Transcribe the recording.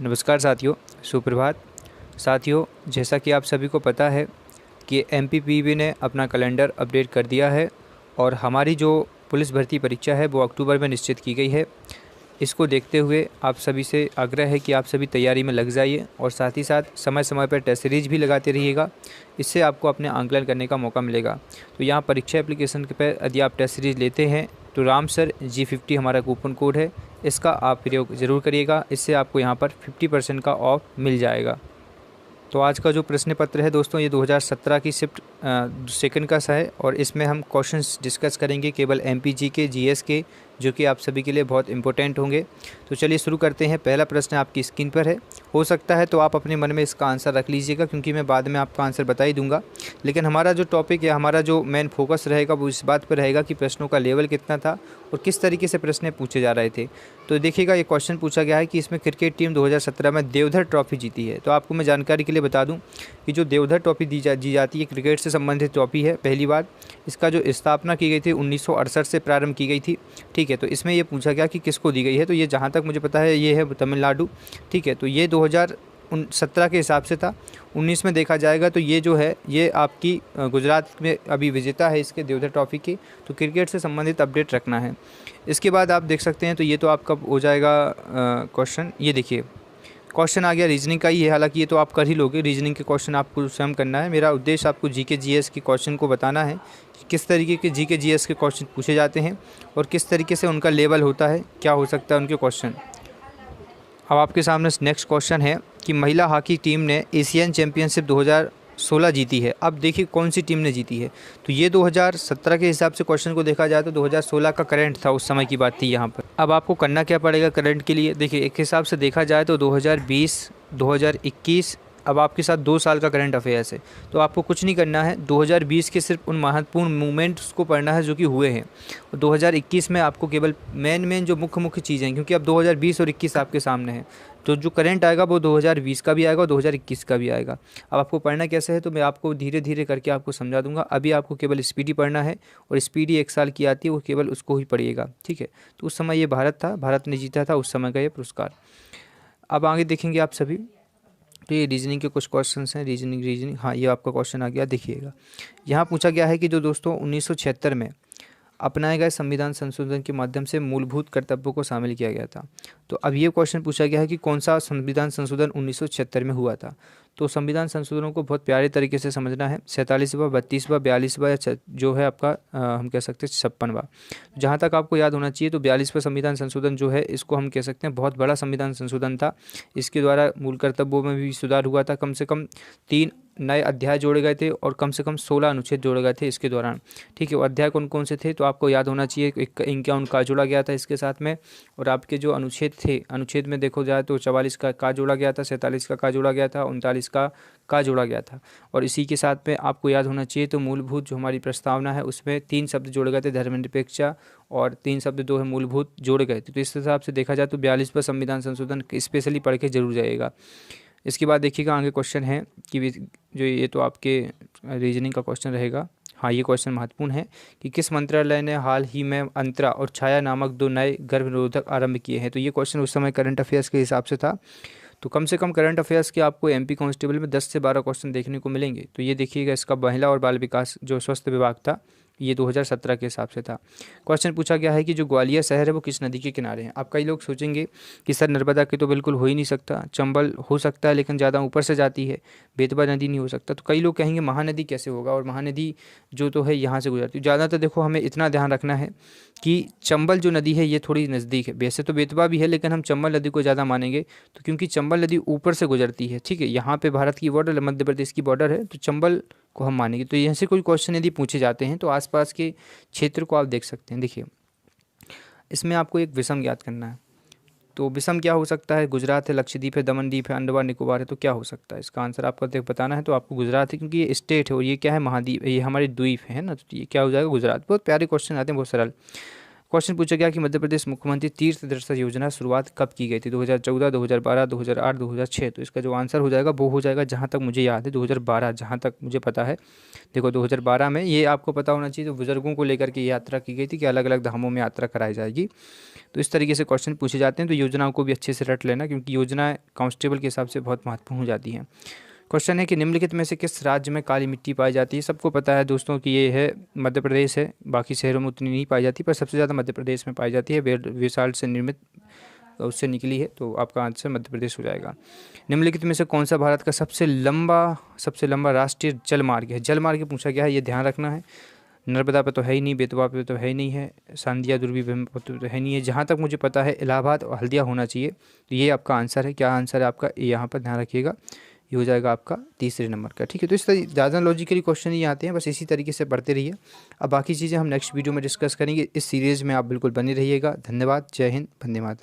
नमस्कार साथियों, सुप्रभात। साथियों, जैसा कि आप सभी को पता है कि एमपीपीबी ने अपना कैलेंडर अपडेट कर दिया है और हमारी जो पुलिस भर्ती परीक्षा है वो अक्टूबर में निश्चित की गई है। इसको देखते हुए आप सभी से आग्रह है कि आप सभी तैयारी में लग जाइए और साथ ही साथ समय समय पर टेस्ट सीरीज भी लगाते रहिएगा। इससे आपको अपने आंकलन करने का मौका मिलेगा। तो यहाँ परीक्षा एप्लीकेशन के पर यदि आप टेस्ट सीरीज लेते हैं तो राम सर G50 हमारा कूपन कोड है, इसका आप प्रयोग ज़रूर करिएगा। इससे आपको यहाँ पर 50% का ऑफ मिल जाएगा। तो आज का जो प्रश्न पत्र है दोस्तों, ये 2017 की शिफ्ट सेकंड का सा है और इसमें हम क्वेश्चंस डिस्कस करेंगे केवल एमपीजी के, जीएस के, जो कि आप सभी के लिए बहुत इंपॉर्टेंट होंगे। तो चलिए शुरू करते हैं। पहला प्रश्न आपकी स्क्रीन पर है। हो सकता है तो आप अपने मन में इसका आंसर रख लीजिएगा, क्योंकि मैं बाद में आपका आंसर बता ही दूंगा। लेकिन हमारा जो टॉपिक या हमारा जो मेन फोकस रहेगा वो इस बात पर रहेगा कि प्रश्नों का लेवल कितना था और किस तरीके से प्रश्न पूछे जा रहे थे। तो देखिएगा, ये क्वेश्चन पूछा गया है कि इसमें क्रिकेट टीम 2017 में देवधर ट्रॉफी जीती है। तो आपको मैं जानकारी के लिए बता दूं कि जो देवधर ट्रॉफी दी जाती है, क्रिकेट से संबंधित ट्रॉफी है। पहली बार इसका जो स्थापना की गई थी 1968 से प्रारंभ की गई थी। ठीक है, तो इसमें ये पूछा गया कि किसको दी गई है। तो ये जहाँ तक मुझे पता है ये है तमिलनाडु। ठीक है, तो ये 2017 के हिसाब से था। 19 में देखा जाएगा तो ये जो है ये आपकी गुजरात में अभी विजेता है इसके देवधर ट्रॉफी की। तो क्रिकेट से संबंधित अपडेट रखना है। इसके बाद आप देख सकते हैं, तो ये तो आपका हो जाएगा क्वेश्चन। ये देखिए, क्वेश्चन आ गया रीजनिंग का ही है। हालांकि ये तो आप कर ही लोगे, रीजनिंग के क्वेश्चन आपको स्वयं करना है। मेरा उद्देश्य आपको जीके जीएस के क्वेश्चन को बताना है कि किस तरीके के जीके जीएस के क्वेश्चन पूछे जाते हैं और किस तरीके से उनका लेवल होता है, क्या हो सकता है उनके क्वेश्चन। अब आपके सामने नेक्स्ट क्वेश्चन है कि महिला हॉकी टीम ने एशियन चैम्पियनशिप 2016 जीती है। अब देखिए कौन सी टीम ने जीती है। तो ये 2017 के हिसाब से क्वेश्चन को देखा जाए तो 2016 का करंट था, उस समय की बात थी यहाँ पर। अब आपको करना क्या पड़ेगा करंट के लिए। देखिए, एक हिसाब से देखा जाए तो 2020, 2021, अब आपके साथ 2 साल का करंट अफेयर्स है। तो आपको कुछ नहीं करना है, 2020 के सिर्फ उन महत्वपूर्ण मूवमेंट्स को पढ़ना है जो कि हुए हैं। और 2021 में आपको केवल मेन जो मुख्य चीज़ें हैं, क्योंकि अब 2020 और 21 आपके सामने है। तो जो करंट आएगा वो 2020 का भी आएगा और 2021 का भी आएगा। अब आपको पढ़ना कैसे है तो मैं आपको धीरे धीरे करके आपको समझा दूंगा। अभी आपको केवल स्पीडी पढ़ना है और स्पीडी 1 साल की आती है, वो केवल उसको ही पढ़िएगा। ठीक है, तो उस समय ये भारत था, भारत ने जीता था उस समय का ये पुरस्कार। अब आगे देखेंगे आप सभी। तो ये रीजनिंग के कुछ क्वेश्चंस हैं। रीजनिंग हाँ, ये आपका क्वेश्चन आ गया। देखिएगा, यहाँ पूछा गया है कि जो दोस्तों 1976 में अपनाए गए संविधान संशोधन के माध्यम से मूलभूत कर्तव्यों को शामिल किया गया था। तो अब ये क्वेश्चन पूछा गया है कि कौन सा संविधान संशोधन 1976 में हुआ था। तो संविधान संशोधनों को बहुत प्यारे तरीके से समझना है। 47वां, 32वां, 42वां या जो है आपका हम कह सकते हैं 56वां। जहाँ तक आपको याद होना चाहिए तो 42वां संविधान संशोधन जो है इसको हम कह सकते हैं बहुत बड़ा संविधान संशोधन था। इसके द्वारा मूल कर्तव्यों में भी सुधार हुआ था। कम से कम 3 नए अध्याय जोड़े गए थे और कम से कम 16 अनुच्छेद जोड़े गए थे इसके दौरान। ठीक है, वो अध्याय कौन कौन से थे तो आपको याद होना चाहिए। 51 का जोड़ा गया था इसके साथ में, और आपके जो अनुच्छेद थे, अनुच्छेद में देखो जाए तो 44 का जोड़ा गया था, 47 का जोड़ा गया था, 39 का जोड़ा गया था। और इसी के साथ में आपको याद होना चाहिए तो मूलभूत जो हमारी प्रस्तावना है उसमें 3 शब्द जोड़े गए थे, धर्मनिरपेक्षता, और 3 शब्द जो है मूलभूत जोड़े गए थे। तो इस हिसाब से देखा जाए तो 42वां संविधान संशोधन स्पेशली पढ़ के जरूर जाइएगा। इसके बाद देखिएगा आगे क्वेश्चन है कि जो ये तो आपके रीजनिंग का क्वेश्चन रहेगा। हाँ, ये क्वेश्चन महत्वपूर्ण है कि किस मंत्रालय ने हाल ही में अंतरा और छाया नामक 2 नए गर्भनिरोधक आरंभ किए हैं। तो ये क्वेश्चन उस समय करंट अफेयर्स के हिसाब से था। तो कम से कम करंट अफेयर्स के आपको एमपी कांस्टेबल में 10 से 12 क्वेश्चन देखने को मिलेंगे। तो ये देखिएगा, इसका महिला और बाल विकास जो स्वास्थ्य विभाग था, ये 2017 के हिसाब से था। क्वेश्चन पूछा गया है कि जो ग्वालियर शहर है वो किस नदी के किनारे है। अब कई लोग सोचेंगे कि सर नर्मदा के तो बिल्कुल हो ही नहीं सकता, चंबल हो सकता है लेकिन ज़्यादा ऊपर से जाती है, बेतवा नदी नहीं हो सकता। तो कई लोग कहेंगे महानदी कैसे होगा, और महानदी जो तो है यहाँ से गुजरती है। ज़्यादातर देखो हमें इतना ध्यान रखना है कि चंबल जो नदी है ये थोड़ी नज़दीक है। वैसे तो बेतवा भी है लेकिन हम चंबल नदी को ज़्यादा मानेंगे, तो क्योंकि चंबल नदी ऊपर से गुजरती है। ठीक है, यहाँ पे भारत की बॉर्डर, मध्य प्रदेश की बॉर्डर है, तो चंबल को हम मानेंगे। तो यहाँ से कोई क्वेश्चन यदि पूछे जाते हैं तो आसपास के क्षेत्र को आप देख सकते हैं। देखिए, इसमें आपको एक विषम ज्ञात करना है। तो विषम क्या हो सकता है, गुजरात है, लक्षद्वीप है, दमन द्वीप है, अंडमान निकोबार है। तो क्या हो सकता है इसका आंसर आपको देख बताना है। तो आपको गुजरात है, क्योंकि ये स्टेट है और ये क्या है, महाद्वीप, ये हमारे द्वीप है ना। तो ये क्या हो जाएगा, गुजरात। बहुत प्यारे क्वेश्चन आते हैं, बहुत सरल। क्वेश्चन पूछा गया कि मध्य प्रदेश मुख्यमंत्री तीर्थ दर्शन योजना शुरुआत कब की गई थी, 2014, 2012, 2008, 2006। तो इसका जो आंसर हो जाएगा वो हो जाएगा, जहाँ तक मुझे याद है 2012, जहाँ तक मुझे पता है। देखो 2012 में, ये आपको पता होना चाहिए, तो बुजुर्गों को लेकर के यात्रा की गई थी कि अलग अलग धामों में यात्रा कराई जाएगी। तो इस तरीके से क्वेश्चन पूछे जाते हैं, तो योजनाओं को भी अच्छे से रट लेना, क्योंकि योजनाएं कांस्टेबल के हिसाब से बहुत महत्वपूर्ण हो जाती हैं। क्वेश्चन है कि निम्नलिखित में से किस राज्य में काली मिट्टी पाई जाती है। सबको पता है दोस्तों कि ये है मध्य प्रदेश है, बाकी शहरों में उतनी नहीं पाई जाती, पर सबसे ज़्यादा मध्य प्रदेश में पाई जाती है। बेसाल्ट से निर्मित उससे निकली है, तो आपका आंसर मध्य प्रदेश हो जाएगा। निम्नलिखित में से कौन सा भारत का सबसे लंबा राष्ट्रीय जल मार्ग है। जल मार्ग पूछा गया है, ये ध्यान रखना है। नर्मदा पे तो है ही नहीं, बेतवा पे तो है ही नहीं है, सांदिया दुर्बी पे तो है नहीं है। जहाँ तक मुझे पता है इलाहाबाद और हल्दिया होना चाहिए। तो ये आपका आंसर है। क्या आंसर है आपका, यहाँ पर ध्यान रखिएगा, ये हो जाएगा आपका तीसरे नंबर का। ठीक है, तो इस तरह ज़्यादा लॉजिकली क्वेश्चन ही आते हैं, बस इसी तरीके से पढ़ते रहिए। अब बाकी चीज़ें हम नेक्स्ट वीडियो में डिस्कस करेंगे। इस सीरीज़ में आप बिल्कुल बने रहिएगा। धन्यवाद। जय हिंद। वंदे मातरम।